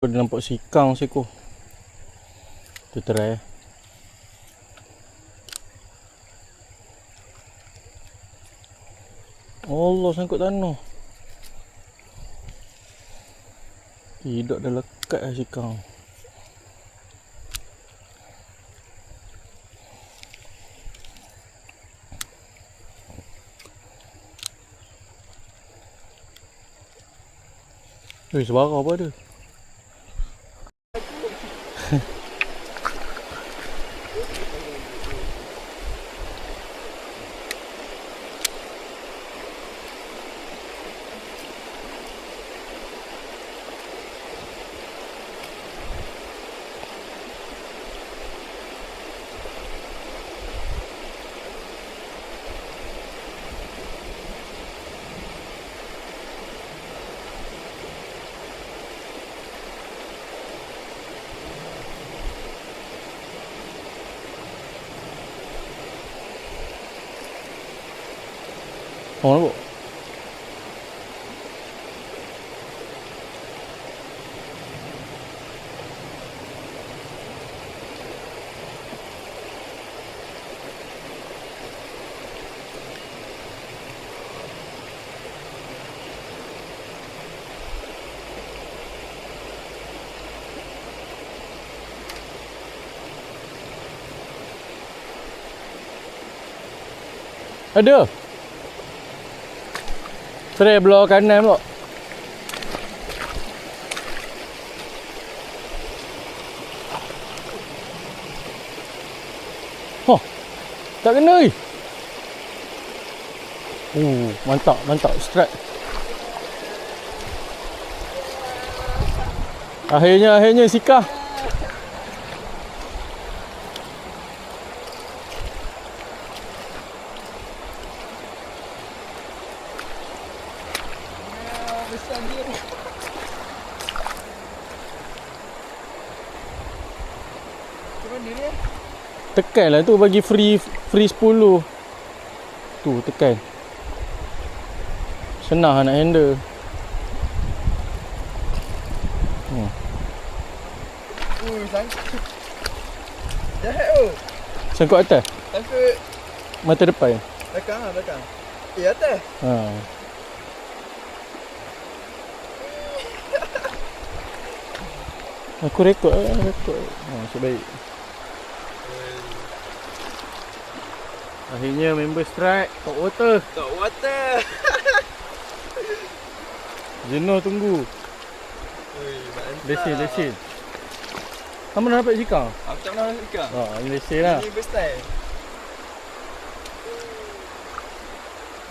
Ada nampak sikang seekor. Kita try. Allah, sangkut tanah. Tidak dah lekat lah sikang. Sebara apa ada? Oh, nampak? Ada. Try belah kanan pula. Oh, tak kena ni. Mantap, mantap. Strike. Akhirnya sikah. Tekan lah tu, bagi free 10. Tu tekan. Senang nak handle. Sangkut. Jahat tu. Sangkut atas? Sangkut Mata depan? belakang lah, belakang. Atas. Aku rekod lah, rekod. Sebaik. Akhirnya member strike top water. Top water. Jenuh tunggu. Lesen. Kamu dah dapat sikang? Aku tak pernah ikan. Ini lesen lah. Ini first time.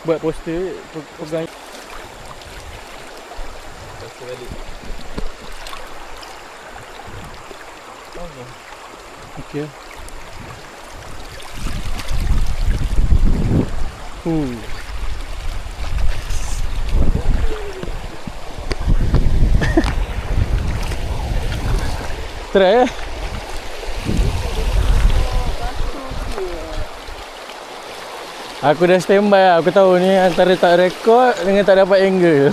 Buat poster, pegang. Poster balik. Okey. Try. Aku dah standby lah. Aku tahu ni antara tak rekod dengan tak dapat angle.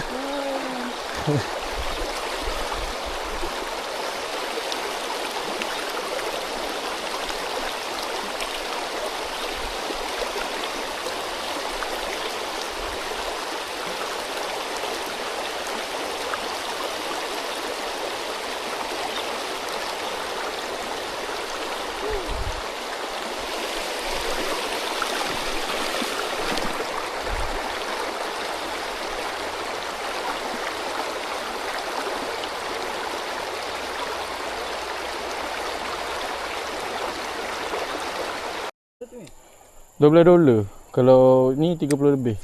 $12. Kalau ni 30 lebih.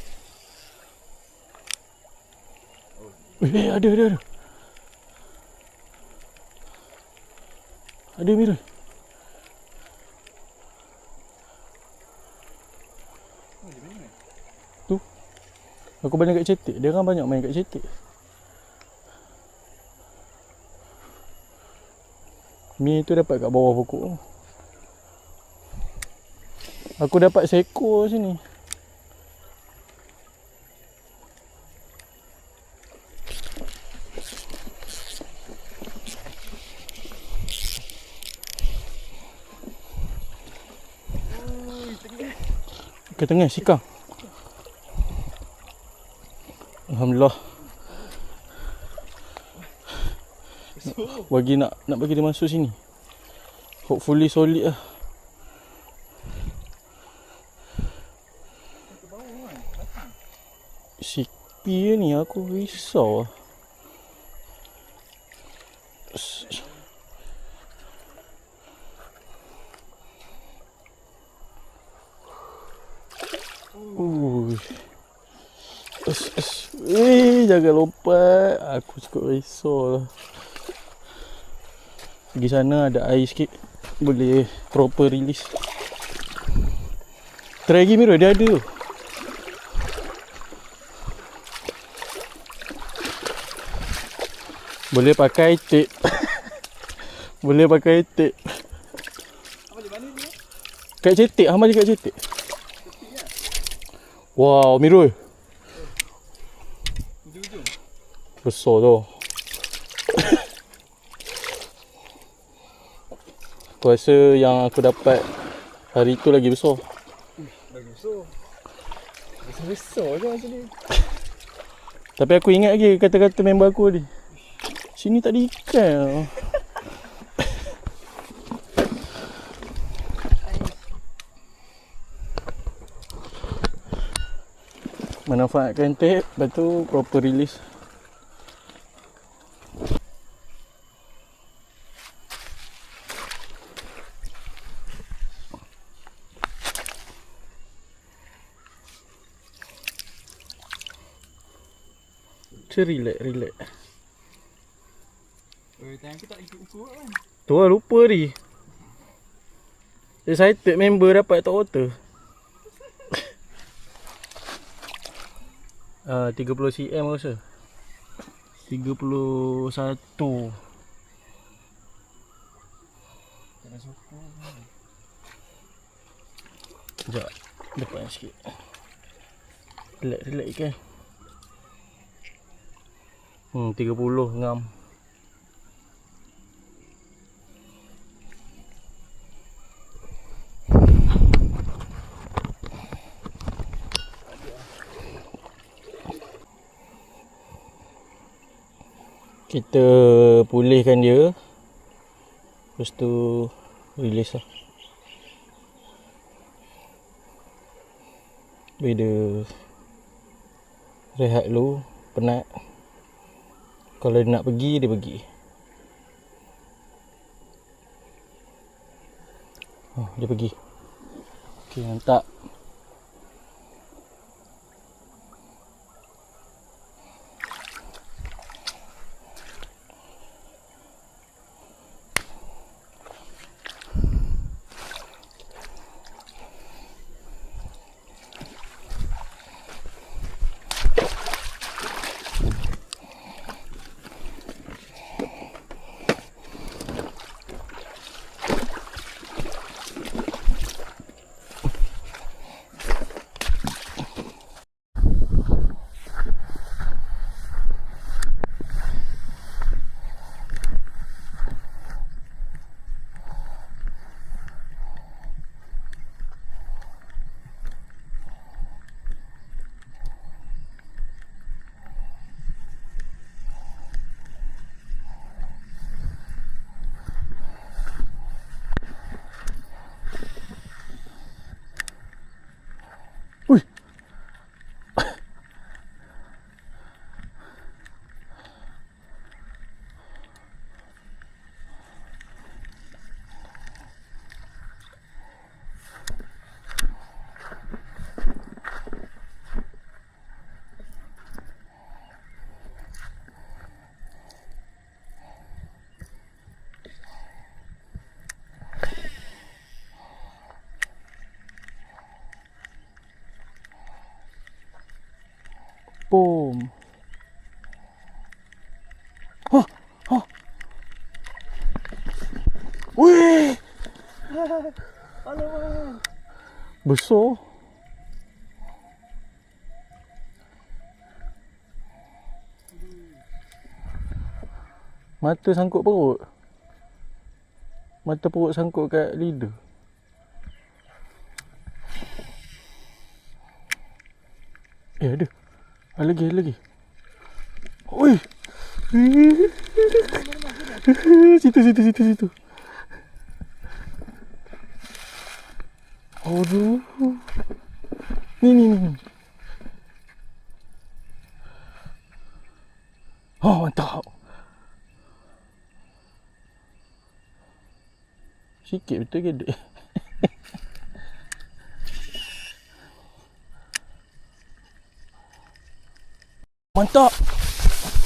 Ada. Ada Mirul. Tu. Aku banyak kat cetek. Dia orang banyak main kat cetek. Mi tu dapat kat bawah pokok. Aku dapat seekor sini. Ke tengah sikang. Alhamdulillah. Bagi nak bagi dia masuk sini. Hopefully solid lah. Sipi ni aku risau lah. Jangan lompat. Aku cukup risau lah. Pergi sana ada air sikit, boleh proper release. Try lagi Miro, dia ada tu. Boleh pakai tape. Boleh pakai tape. Apa di mana ni? Kat cetek, Hamal je kat cetek. Wow, Miro. Ujung-ujung. Besar tu. Aku rasa yang aku dapat hari tu lagi besar. Lagi besar. Besar-besar je macam ni. Tapi aku ingat lagi kata-kata member aku tadi. Sini tak ada ikan. Manfaatkan tape, lepas tu proper release. Relax. Tangan aku tak ikut ukur kan. Tu lah lupa ni. Excited member dapat top water. 30 cm rasa. 31. Jangan sokong. Sekejap. Depan sikit. Relax ikan. 30 ngam. Kita pulihkan dia. Lepas tu release lah. Dia rehat dulu, penat. Kalau dia nak pergi, dia pergi. Dia pergi. Okey, mantap. Boom. Wih. Alamak. Besar. Mata sangkut perut. Mata perut sangkut kat lidah. Ada. Ada lagi. Oi. Situ. Aduh. Ni. Oh, mantap. Sikit betul gede. Mantap.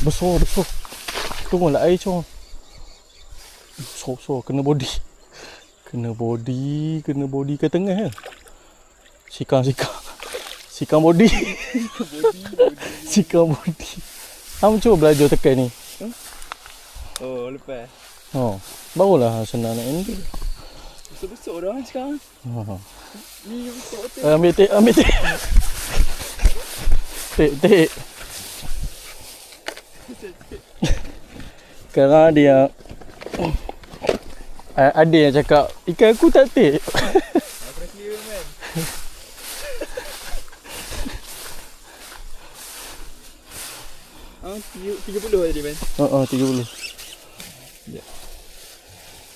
Besar. Tunggulah air cong. Besar. Kena body ke tengah. Sikang body. Sikang body. Kamu cuba belajar tekan ni. Oh, lepas. Oh, barulah senang nak ni. Besar-besar dah sekarang. Ni besar betul. Ambil tik. Tik. Sekarang ada yang cakap ikan aku tak tik. Aku dah clear man. Ah, 30 tadi man. 30. Ya.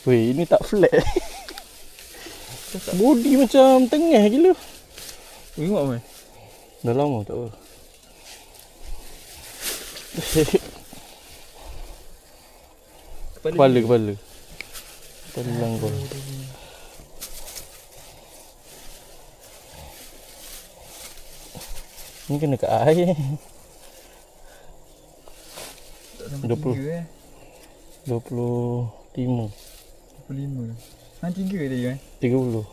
Weh, ini tak flat. Body macam tengah gila. Tengok man. Dah lama tak apa. Kepala langgar. Ni kena kat air. 20. 25. 25. Hang 3 tadi kan? 30.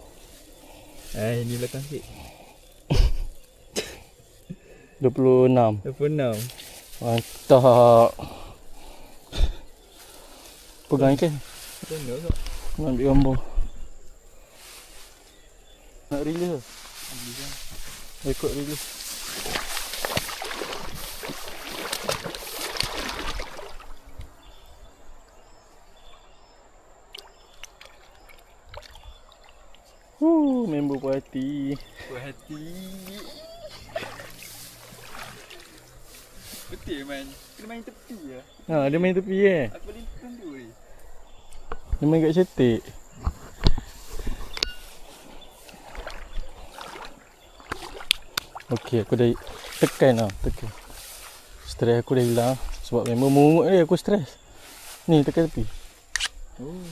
Ini belakang sikit. 26. 26. Mantap. Pegang ikan. Tengok tak? Nak ambil gambar. Nak release ke? Ikut release. Member puas hati. Betul man. Kena main tepi lah. Dia main tepi Aku paling tentu ni. Dia main kat cetek. Okey, aku dah tekan. Stres aku dah hilang. Sebab member mungut dia aku stres. Ni tekan tepi. Oh.